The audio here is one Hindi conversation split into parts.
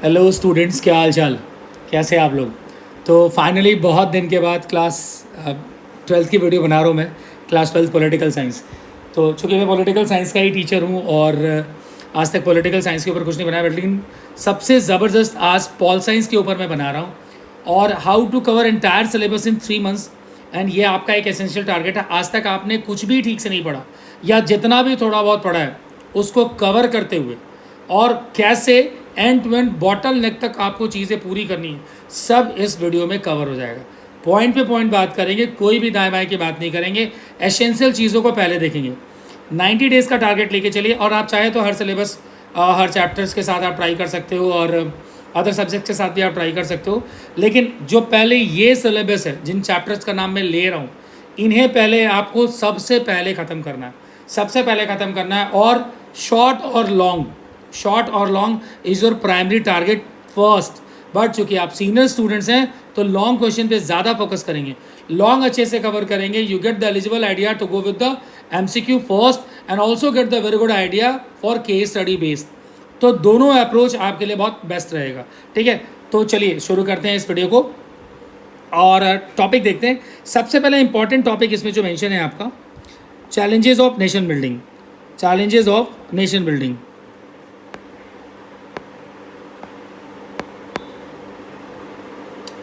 हेलो स्टूडेंट्स, क्या हाल चाल, कैसे हैं आप लोग। तो फाइनली बहुत दिन के बाद क्लास 12th की वीडियो बना रहा हूँ मैं। Class 12th political science. तो चूँकि मैं पॉलिटिकल साइंस का ही टीचर हूँ और आज तक पॉलिटिकल साइंस के ऊपर कुछ नहीं बनाया, बट लेकिन सबसे ज़बरदस्त आज पॉल साइंस के ऊपर मैं बना रहा हूँ और how to cover entire syllabus in 3 months. And ये आपका एक एसेंशियल टारगेट है। आज तक आपने कुछ भी ठीक से नहीं पढ़ा या जितना भी थोड़ा बहुत पढ़ा है उसको कवर करते हुए और कैसे end to end bottleneck तक आपको चीज़ें पूरी करनी है, सब इस वीडियो में कवर हो जाएगा। पॉइंट पे पॉइंट बात करेंगे, कोई भी दाएं बाएं की बात नहीं करेंगे। एसेंशियल चीज़ों को पहले देखेंगे। 90 डेज़ का टारगेट लेके चलिए और आप चाहे तो हर सिलेबस हर चैप्टर्स के साथ आप ट्राई कर सकते हो और अदर सब्जेक्ट के साथ भी आप ट्राई कर सकते हो। लेकिन जो पहले ये सिलेबस है, जिन चैप्टर्स का नाम मैं ले रहा हूँ, इन्हें पहले आपको सबसे पहले ख़त्म करना है, सबसे पहले ख़त्म करना है। और शॉर्ट और long is your primary target first. But चूँकि आप सीनियर स्टूडेंट्स हैं तो लॉन्ग क्वेश्चन पे ज़्यादा फोकस करेंगे, लॉन्ग अच्छे से कवर करेंगे। You get the eligible idea to go with the MCQ first and also get the very good idea for case study based. तो दोनों अप्रोच आपके लिए बहुत बेस्ट रहेगा। ठीक है, तो चलिए शुरू करते हैं इस वीडियो को और टॉपिक देखते हैं। सबसे पहले इंपॉर्टेंट टॉपिक इसमें जो मेंशन है आपका, challenges of nation building. Challenges of nation building.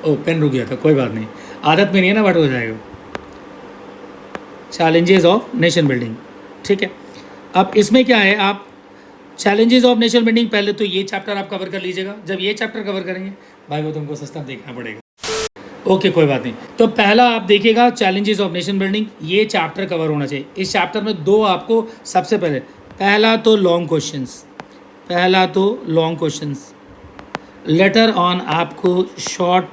ओ, पेन रुक गया था, कोई बात नहीं, आदत में नहीं है ना, बट हो जाएगा। चैलेंजेस ऑफ नेशन बिल्डिंग, ठीक है। अब इसमें क्या है, आप चैलेंजेस ऑफ नेशन बिल्डिंग पहले तो ये चैप्टर आप कवर कर लीजिएगा। जब ये चैप्टर कवर करेंगे भाई वो तुमको सस्ता देखना पड़ेगा। ओके, कोई बात नहीं। तो पहला आप देखिएगा चैलेंजेस ऑफ नेशन बिल्डिंग, ये चैप्टर कवर होना चाहिए। इस चैप्टर में दो आपको सबसे पहले, पहला तो लॉन्ग क्वेश्चंस, लेटर ऑन आपको शॉर्ट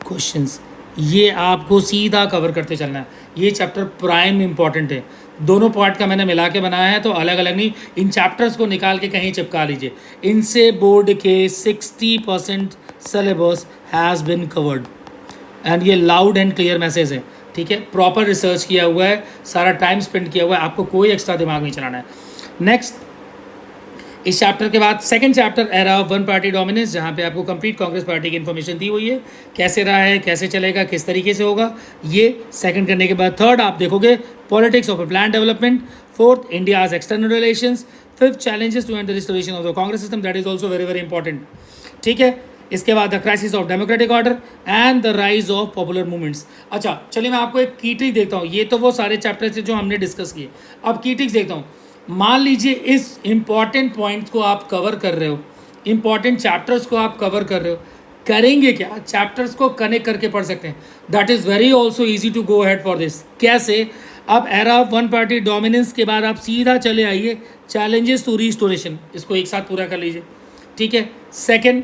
क्वेश्चंस, ये आपको सीधा कवर करते चलना है। ये चैप्टर प्राइम इंपॉर्टेंट है। दोनों पार्ट का मैंने मिला के बनाया है, तो अलग अलग नहीं। इन चैप्टर्स को निकाल के कहीं चिपका लीजिए। इनसे बोर्ड के 60% syllabus has been covered and ये लाउड एंड क्लियर मैसेज है। ठीक है, प्रॉपर रिसर्च किया हुआ है, सारा टाइम स्पेंड किया हुआ है, आपको कोई एक्स्ट्रा दिमाग नहीं चलाना है। नेक्स्ट, इस चैप्टर के बाद second chapter, era of one party dominance, जहाँ पे आपको कंप्लीट कांग्रेस पार्टी की इन्फॉर्मेशन दी हुई है, कैसे रहा है, कैसे चलेगा, किस तरीके से होगा, ये सेकंड करने के बाद थर्ड आप देखोगे politics of a plan development, fourth India's external relations, fifth challenges to and the restoration of the Congress system, that is also very very important. ठीक है, इसके बाद the crisis of democratic order and the rise of popular movements. अच्छा चलिए, मैं आपको एक की ट्रिक देखता हूँ। ये तो वो सारे चैप्टर्स हैं जो हमने डिस्कस किए। अब की ट्रिक्स देखता हूँ। मान लीजिए इस इंपॉर्टेंट पॉइंट्स को आप कवर कर रहे हो, इंपॉर्टेंट चैप्टर्स को आप कवर कर रहे हो, करेंगे क्या, चैप्टर्स को कनेक्ट करके पढ़ सकते हैं। That is very also easy to go head for this. कैसे, अब era of one party dominance के बाद आप सीधा चले आइए चैलेंजेस टू रिस्टोरेशन, इसको एक साथ पूरा कर लीजिए। ठीक है, सेकेंड,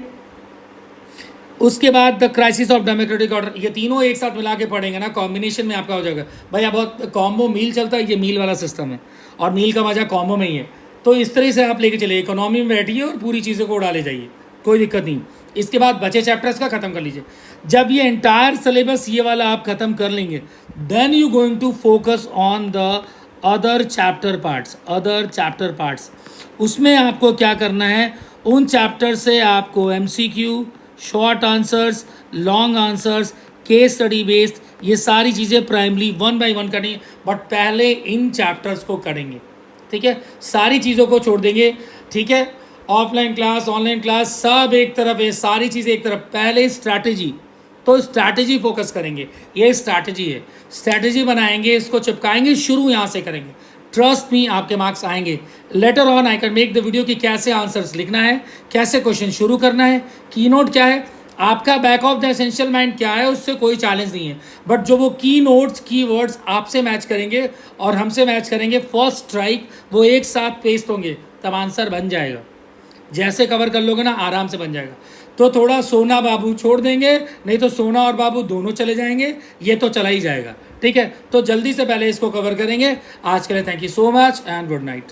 उसके बाद the crisis of democratic order, ये तीनों एक साथ मिला के पढ़ेंगे ना, कॉम्बिनेशन में आपका हो जाएगा। भैया बहुत कॉम्बो मील चलता है, ये मील वाला सिस्टम है और मील का मजा कॉम्बो में ही है। तो इस तरह से आप लेके चलिए, इकोनॉमी में बैठिए और पूरी चीज़ों को उड़ा ले जाइए, कोई दिक्कत नहीं। इसके बाद बचे चैप्टर्स का ख़त्म कर लीजिए। जब ये एंटायर सिलेबस ये वाला आप ख़त्म कर लेंगे, then you going to focus on the other chapter parts. उसमें आपको क्या करना है, उन चैप्टर से आपको MCQ, short answers, long answers, case study based, ये सारी चीज़ें प्राइमरी 1 बाय 1 करनी है। बट पहले इन चैप्टर्स को करेंगे। ठीक है, सारी चीज़ों को छोड़ देंगे। ठीक है, ऑफलाइन क्लास, ऑनलाइन क्लास, सब एक तरफ है, सारी चीज़ें एक तरफ। पहले स्ट्रैटेजी, तो स्ट्रैटेजी फोकस करेंगे। ये स्ट्रैटेजी है, स्ट्रैटेजी बनाएंगे, इसको चिपकाएंगे, शुरू यहाँ से करेंगे। ट्रस्ट मी, आपके मार्क्स आएंगे। Later on I can make the video कि कैसे आंसर्स लिखना है, कैसे क्वेश्चन शुरू करना है, की नोट क्या है, आपका back of the essential mind क्या है, उससे कोई चैलेंज नहीं है। बट जो वो की नोट्स, की वर्ड्स आपसे मैच करेंगे और हमसे मैच करेंगे, फर्स्ट स्ट्राइक वो एक साथ पेस्ट होंगे, तब आंसर बन जाएगा। जैसे कवर कर लोगे ना, आराम से बन जाएगा। तो थोड़ा सोना बाबू छोड़ देंगे, नहीं तो सोना और बाबू दोनों चले जाएंगे, ये तो चला ही जाएगा। ठीक है, तो जल्दी से पहले इसको कवर करेंगे। आज के लिए thank you so much and good night.